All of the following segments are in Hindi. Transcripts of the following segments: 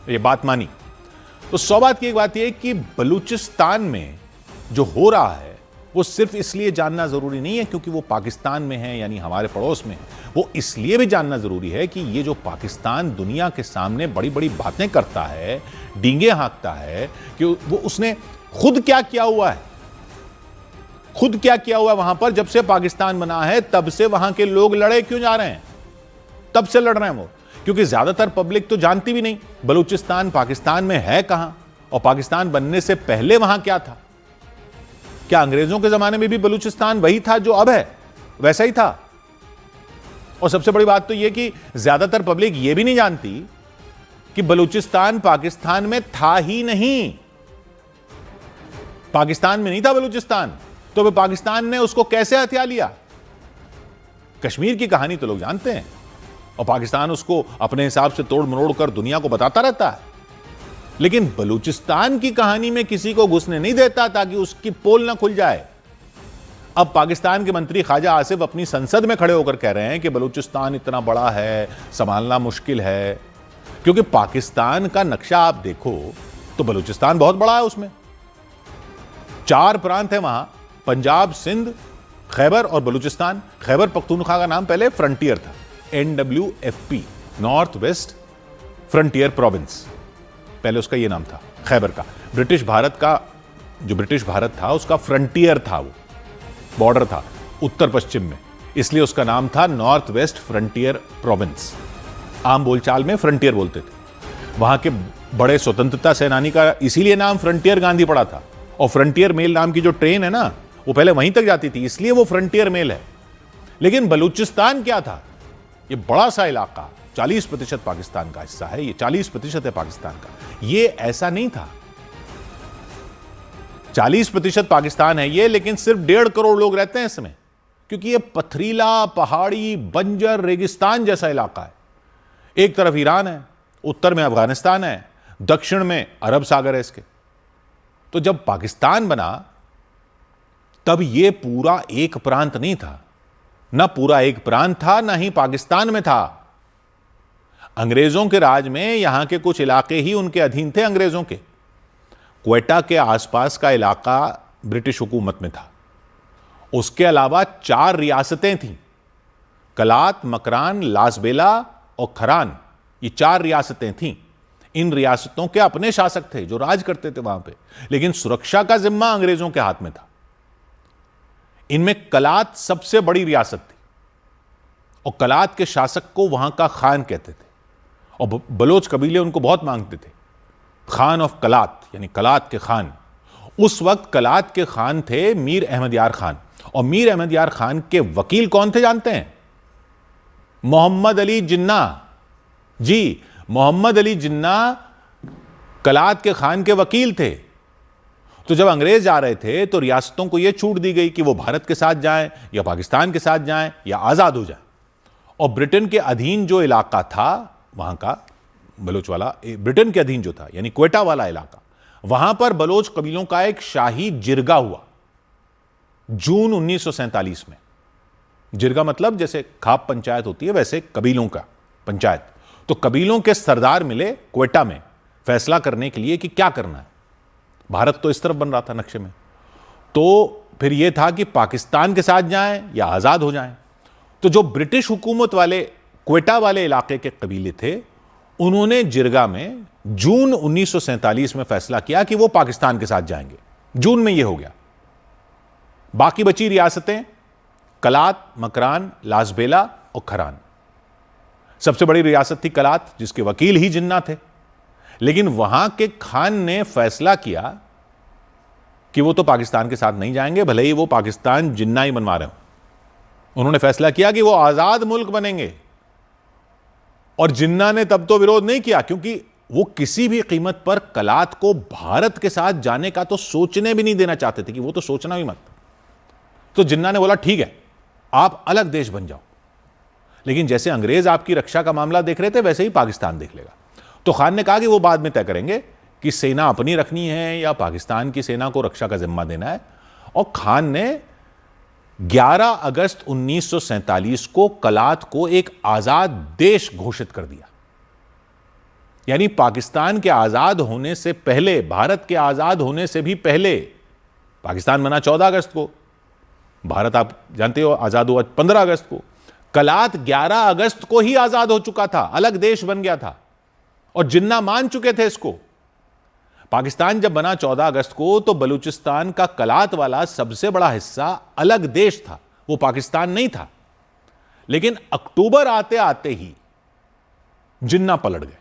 ये बात मानी। तो 100 बात की एक बात यह कि बलूचिस्तान में जो हो रहा है वो सिर्फ इसलिए जानना जरूरी नहीं है क्योंकि वो पाकिस्तान में है, यानी हमारे पड़ोस में है। वो इसलिए भी जानना जरूरी है कि ये जो पाकिस्तान दुनिया के सामने बड़ी बड़ी बातें करता है, डींगे हाँकता है, कि वो उसने खुद क्या किया हुआ है, खुद क्या किया हुआ है वहां पर। जब से पाकिस्तान बना है तब से वहां के लोग लड़े क्यों जा रहे हैं, तब से लड़ रहे हैं वो, क्योंकि ज्यादातर पब्लिक तो जानती भी नहीं बलूचिस्तान पाकिस्तान में है कहां, और पाकिस्तान बनने से पहले वहां क्या था। क्या अंग्रेजों के जमाने में भी बलूचिस्तान वही था जो अब है, वैसा ही था। और सबसे बड़ी बात तो यह कि ज्यादातर पब्लिक यह भी नहीं जानती कि बलूचिस्तान पाकिस्तान में था ही नहीं, पाकिस्तान में नहीं था बलूचिस्तान, तो वे पाकिस्तान ने उसको कैसे हथिया लिया। कश्मीर की कहानी तो लोग जानते हैं और पाकिस्तान उसको अपने हिसाब से तोड़ मरोड़ कर दुनिया को बताता रहता है, लेकिन बलूचिस्तान की कहानी में किसी को घुसने नहीं देता ताकि उसकी पोल ना खुल जाए। अब पाकिस्तान के मंत्री ख्वाजा आसिफ अपनी संसद में खड़े होकर कह रहे हैं कि बलूचिस्तान इतना बड़ा है, संभालना मुश्किल है, क्योंकि पाकिस्तान का नक्शा आप देखो तो बलूचिस्तान बहुत बड़ा है, उसमें 4 प्रांत है वहां, पंजाब, सिंध, खैबर और बलूचिस्तान। खैबर पख्तूनख्वा का नाम पहले फ्रंटियर था, NWFP, north west frontier province, पहले उसका यह नाम था खैबर का। ब्रिटिश भारत का, जो ब्रिटिश भारत था उसका फ्रंटियर था, वो बॉर्डर था उत्तर पश्चिम में, इसलिए उसका नाम था नॉर्थ वेस्ट फ्रंटियर प्रोविंस। आम बोलचाल में फ्रंटियर बोलते थे। वहां के बड़े स्वतंत्रता सेनानी का इसीलिए नाम फ्रंटियर गांधी पड़ा था, और फ्रंटियर मेल नाम की जो ट्रेन है ना वो पहले वहीं तक जाती थी, इसलिए वो फ्रंटियर मेल है। लेकिन बलूचिस्तान क्या था, ये बड़ा सा इलाका 40% पाकिस्तान का हिस्सा है, ये 40% है पाकिस्तान का, ये ऐसा नहीं था। 40% पाकिस्तान है ये, लेकिन सिर्फ 1.5 करोड़ लोग रहते हैं इसमें, क्योंकि ये पथरीला, पहाड़ी, बंजर, रेगिस्तान जैसा इलाका है। एक तरफ ईरान है, उत्तर में अफगानिस्तान है, दक्षिण में अरब सागर है इसके। तो जब पाकिस्तान बना तब ये पूरा एक प्रांत नहीं था, ना पूरा एक प्रांत था, ना ही पाकिस्तान में था। अंग्रेजों के राज में यहां के कुछ इलाके ही उनके अधीन थे अंग्रेजों के। क्वेटा के आसपास का इलाका ब्रिटिश हुकूमत में था। उसके अलावा 4 रियासतें थीं, कलात, मकरान, लासबेला और खरान, ये 4 रियासतें थीं। इन रियासतों के अपने शासक थे जो राज करते थे वहां पे, लेकिन सुरक्षा का जिम्मा अंग्रेजों के हाथ में था। इनमें कलात सबसे बड़ी रियासत थी और कलात के शासक को वहां का खान कहते थे, और बलोच कबीले उनको बहुत मांगते थे, खान ऑफ कलात, यानी कलात के खान। उस वक्त कलात के खान थे मीर अहमद यार खान, और मीर अहमद यार खान के वकील कौन थे जानते हैं? मोहम्मद अली जिन्ना। जी, मोहम्मद अली जिन्ना कलात के खान के वकील थे। तो जब अंग्रेज आ रहे थे तो रियासतों को यह छूट दी गई कि वो भारत के साथ जाएं या पाकिस्तान के साथ जाएं या आजाद हो जाएं। और ब्रिटेन के अधीन जो इलाका था वहां का, बलोच वाला ब्रिटेन के अधीन जो था, यानी क्वेटा वाला इलाका, वहां पर बलोच कबीलों का एक शाही जिरगा हुआ जून 1947 में। जिरगा मतलब जैसे खाप पंचायत होती है वैसे कबीलों का पंचायत। तो कबीलों के सरदार मिले क्वेटा में फैसला करने के लिए कि क्या करना है। भारत तो इस तरफ बन रहा था नक्शे में, तो फिर यह था कि पाकिस्तान के साथ जाएं या आजाद हो जाएं। तो जो ब्रिटिश हुकूमत वाले क्वेटा वाले इलाके के कबीले थे, उन्होंने जिरगा में जून 1947 में फैसला किया कि वो पाकिस्तान के साथ जाएंगे। जून में यह हो गया। बाकी बची रियासतें कलात, मकरान, लासबेला और खरान। सबसे बड़ी रियासत थी कलात, जिसके वकील ही जिन्ना थे, लेकिन वहां के खान ने फैसला किया कि वो तो पाकिस्तान के साथ नहीं जाएंगे, भले ही वो पाकिस्तान जिन्ना ही बनवा रहे हो। उन्होंने फैसला किया कि वो आजाद मुल्क बनेंगे। और जिन्ना ने तब तो विरोध नहीं किया, क्योंकि वो किसी भी कीमत पर कलात को भारत के साथ जाने का तो सोचने भी नहीं देना चाहते थे, कि वो तो सोचना भी मत। तो जिन्ना ने बोला ठीक है, आप अलग देश बन जाओ। लेकिन जैसे अंग्रेज आपकी रक्षा का मामला देख रहे थे, वैसे ही पाकिस्तान देख लेगा। तो खान ने कहा कि वो बाद में तय करेंगे कि सेना अपनी रखनी है या पाकिस्तान की सेना को रक्षा का जिम्मा देना है। और खान ने 11 अगस्त 1947 को कलात को एक आजाद देश घोषित कर दिया। यानी पाकिस्तान के आजाद होने से पहले, भारत के आजाद होने से भी पहले, पाकिस्तान बना 14 अगस्त को, भारत आप जानते हो आजाद हुआ 15 अगस्त को, कलात 11 अगस्त को ही आजाद हो चुका था, अलग देश बन गया था और जिन्ना मान चुके थे इसको। पाकिस्तान जब बना 14 अगस्त को तो बलूचिस्तान का कलात वाला सबसे बड़ा हिस्सा अलग देश था, वो पाकिस्तान नहीं था। लेकिन अक्टूबर आते आते ही जिन्ना पलट गए,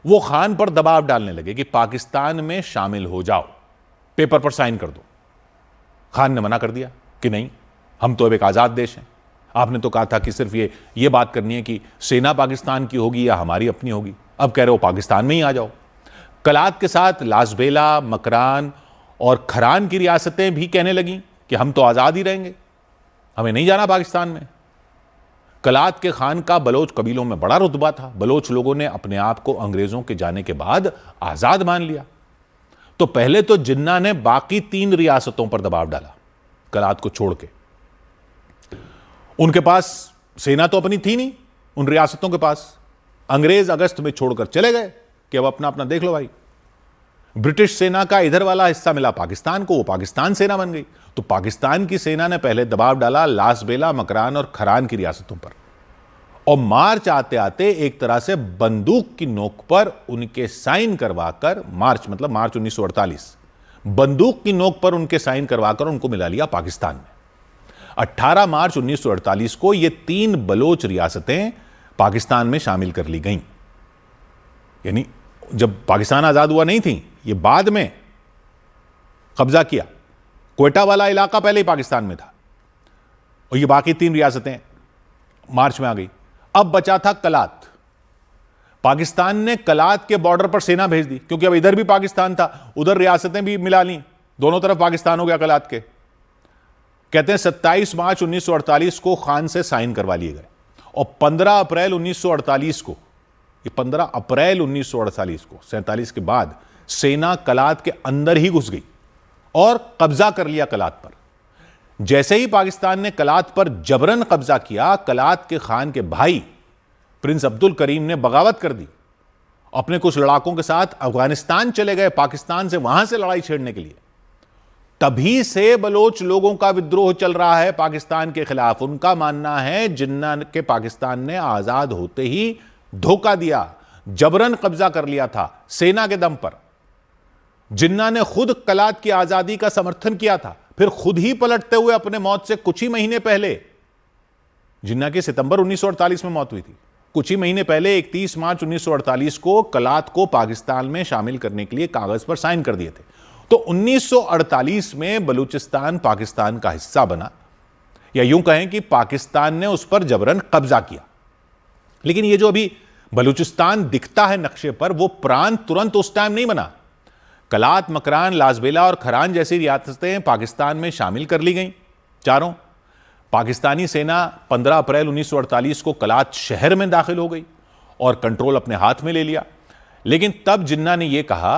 वो खान पर दबाव डालने लगे कि पाकिस्तान में शामिल हो जाओ, पेपर पर साइन कर दो। खान ने मना कर दिया कि नहीं, हम तो अब एक आजाद देश हैं। आपने तो कहा था कि सिर्फ ये बात करनी है कि सेना पाकिस्तान की होगी या हमारी अपनी होगी, अब कह रहे हो पाकिस्तान में ही आ जाओ। कलात के साथ लासबेला, मकरान और खरान की रियासतें भी कहने लगी कि हम तो आजाद ही रहेंगे, हमें नहीं जाना पाकिस्तान में। कलात के खान का बलोच कबीलों में बड़ा रुतबा था, बलोच लोगों ने अपने आप को अंग्रेजों के जाने के बाद आजाद मान लिया। तो पहले तो जिन्ना ने बाकी 3 रियासतों पर दबाव डाला, कलात को छोड़ के। उनके पास सेना तो अपनी थी नहीं, उन रियासतों के पास। अंग्रेज अगस्त में छोड़कर चले गए कि अब अपना अपना देख लो भाई। ब्रिटिश सेना का इधर वाला हिस्सा मिला पाकिस्तान को, वो पाकिस्तान सेना बन गई। तो पाकिस्तान की सेना ने पहले दबाव डाला लासबेला, मकरान और खरान की रियासतों पर, और मार्च आते आते एक तरह से बंदूक की नोक पर उनके साइन करवाकर, मार्च मतलब मार्च 1948, बंदूक की नोक पर उनके साइन करवाकर उनको मिला लिया पाकिस्तान में। 18 मार्च 1948 को ये 3 बलोच रियासतें पाकिस्तान में शामिल कर ली गईं। यानी जब पाकिस्तान आजाद हुआ नहीं थी, ये बाद में कब्जा किया। क्वेटा वाला इलाका पहले ही पाकिस्तान में था, और ये बाकी 3 रियासतें मार्च में आ गई। अब बचा था कलात। पाकिस्तान ने कलात के बॉर्डर पर सेना भेज दी, क्योंकि अब इधर भी पाकिस्तान था, उधर रियासतें भी मिला ली, दोनों तरफ पाकिस्तान हो गया कलात के। कहते हैं 27 मार्च 1948 को खान से साइन करवा लिए गए, और 15 अप्रैल 1948 को, ये 15 अप्रैल 1948 को, 47 के बाद सेना कलात के अंदर ही घुस गई और कब्जा कर लिया कलात पर। जैसे ही पाकिस्तान ने कलात पर जबरन कब्जा किया, कलात के खान के भाई प्रिंस अब्दुल करीम ने बगावत कर दी, अपने कुछ लड़ाकों के साथ अफगानिस्तान चले गए, पाकिस्तान से वहां से लड़ाई छेड़ने के लिए। तभी से बलोच लोगों का विद्रोह चल रहा है पाकिस्तान के खिलाफ। उनका मानना है जिन्ना के पाकिस्तान ने आजाद होते ही धोखा दिया, जबरन कब्जा कर लिया था सेना के दम पर। जिन्ना ने खुद कलात की आजादी का समर्थन किया था, फिर खुद ही पलटते हुए अपने मौत से कुछ ही महीने पहले, जिन्ना की सितंबर 1948 में मौत हुई थी, कुछ ही महीने पहले 31 मार्च 1948 को कलात को पाकिस्तान में शामिल करने के लिए कागज पर साइन कर दिए थे। तो 1948 में बलूचिस्तान पाकिस्तान का हिस्सा बना, या यूं कहें कि पाकिस्तान ने उस पर जबरन कब्जा किया। लेकिन ये जो अभी बलूचिस्तान दिखता है नक्शे पर, वो प्रांत तुरंत उस टाइम नहीं बना। कलात, मकरान, लासबेला और खरान जैसी रियासतें पाकिस्तान में शामिल कर ली गईं चारों। पाकिस्तानी सेना 15 अप्रैल 1948 को कलात शहर में दाखिल हो गई और कंट्रोल अपने हाथ में ले लिया। लेकिन तब जिन्ना ने यह कहा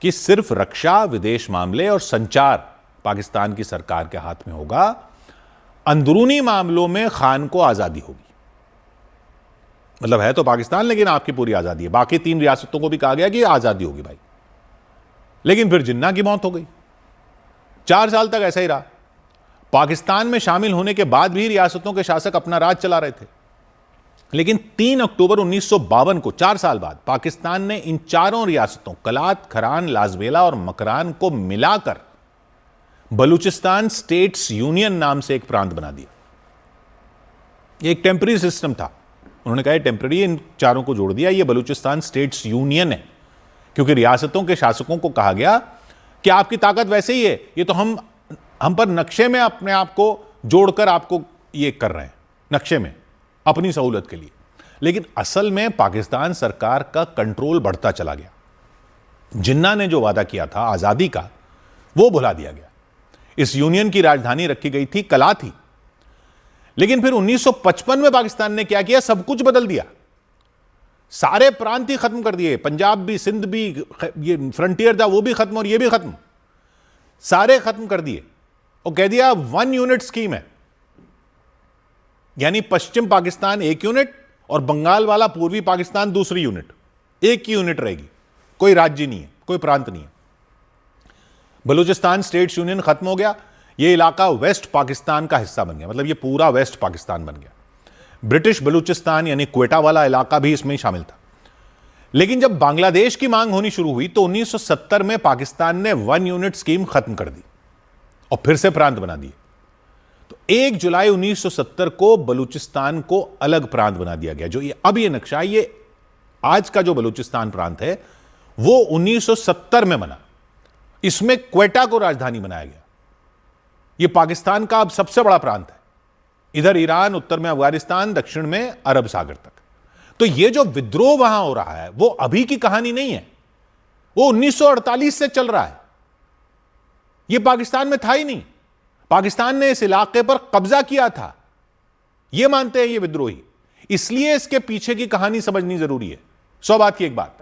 कि सिर्फ रक्षा, विदेश मामले और संचार पाकिस्तान की सरकार के हाथ में होगा, अंदरूनी मामलों में खान को आजादी होगी। मतलब है तो पाकिस्तान, लेकिन आपकी पूरी आजादी है। बाकी 3 रियासतों को भी कहा गया कि आजादी होगी भाई। लेकिन फिर जिन्ना की मौत हो गई। 4 साल तक ऐसा ही रहा। पाकिस्तान में शामिल होने के बाद भी रियासतों के शासक अपना राज चला रहे थे। लेकिन 3 अक्टूबर 1952 को, 4 साल बाद, पाकिस्तान ने इन चारों रियासतों कलात, खरान, लासबेला और मकरान को मिलाकर बलूचिस्तान स्टेट्स यूनियन नाम से एक प्रांत बना दिया। यह एक टेम्पररी सिस्टम था। उन्होंने कहा टेम्पररी, इन चारों को जोड़ दिया, यह बलूचिस्तान स्टेट्स यूनियन है, क्योंकि रियासतों के शासकों को कहा गया कि आपकी ताकत वैसे ही है, ये तो हम पर नक्शे में अपने आप को जोड़कर आपको ये कर रहे हैं, नक्शे में अपनी सहूलत के लिए। लेकिन असल में पाकिस्तान सरकार का कंट्रोल बढ़ता चला गया। जिन्ना ने जो वादा किया था आजादी का, वो भुला दिया गया। इस यूनियन की राजधानी रखी गई थी कलात ही। लेकिन फिर 1955 में पाकिस्तान ने क्या किया, सब कुछ बदल दिया। सारे प्रांत ही खत्म कर दिए, पंजाब भी, सिंध भी, ये फ्रंटियर था वो भी खत्म और ये भी खत्म, सारे खत्म कर दिए और कह दिया 1 यूनिट स्कीम है। यानी पश्चिम पाकिस्तान 1 यूनिट और बंगाल वाला पूर्वी पाकिस्तान दूसरी यूनिट, एक ही यूनिट रहेगी, कोई राज्य नहीं है, कोई प्रांत नहीं है। बलूचिस्तान स्टेट्स यूनियन खत्म हो गया, यह इलाका वेस्ट पाकिस्तान का हिस्सा बन गया, मतलब यह पूरा वेस्ट पाकिस्तान बन गया। ब्रिटिश बलूचिस्तान यानी क्वेटा वाला इलाका भी इसमें शामिल था। लेकिन जब बांग्लादेश की मांग होनी शुरू हुई तो 1970 में पाकिस्तान ने 1 यूनिट स्कीम खत्म कर दी और फिर से प्रांत बना दिए। तो 1 जुलाई 1970 को बलूचिस्तान को अलग प्रांत बना दिया गया। जो अब ये नक्शा, ये आज का जो बलूचिस्तान प्रांत है वो 1970 में बना। इसमें क्वेटा को राजधानी बनाया गया। यह पाकिस्तान का अब सबसे बड़ा प्रांत है। इधर ईरान, उत्तर में अफगानिस्तान, दक्षिण में अरब सागर तक। तो यह जो विद्रोह वहां हो रहा है वो अभी की कहानी नहीं है, वो 1948 से चल रहा है। यह पाकिस्तान में था ही नहीं। पाकिस्तान ने इस इलाके पर कब्जा किया था, यह मानते हैं ये विद्रोही। इसलिए इसके पीछे की कहानी समझनी जरूरी है। 100 बात की एक बात,